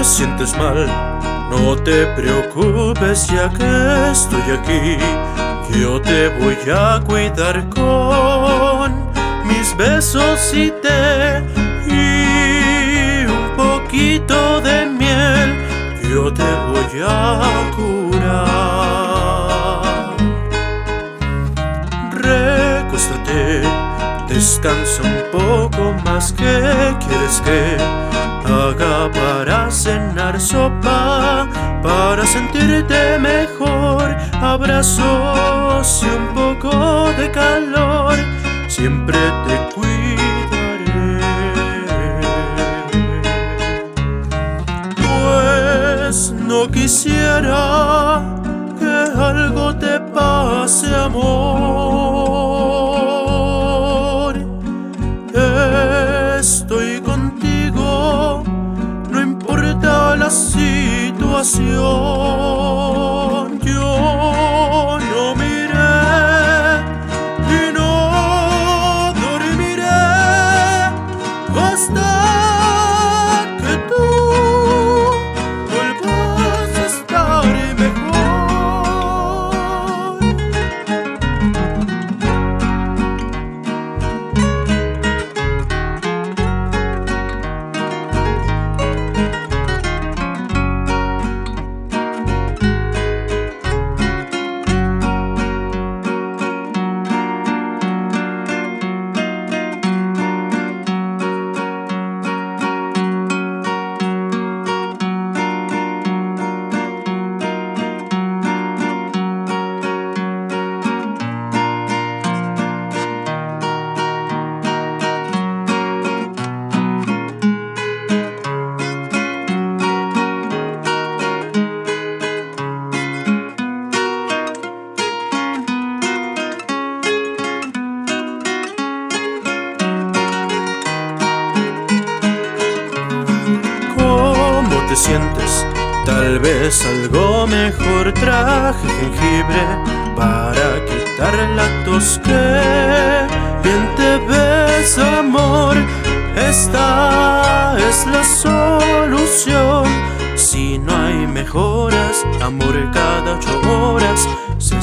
sientes mal, no te preocupes ya que estoy aquí. Yo te voy a cuidar con mis besos y té y un poquito de miel. Yo te voy a curar. Recóstate, descansa un poco más. ¿Qué quieres que haga para cenar? Sopa para sentirte mejor, abrazos y un poco de calor. Siempre te cuidaré, pues no quisiera que algo te pase, amor. Estoy contigo, no importa la situación. Yo no miré y no dormiré hasta que tú vuelvas a estar mejor. ¿Te sientes? Tal vez algo mejor. Traje jengibre para quitar la tos. Que bien te ves, amor. Esta es la solución. Si no hay mejoras, amor, cada 8 horas se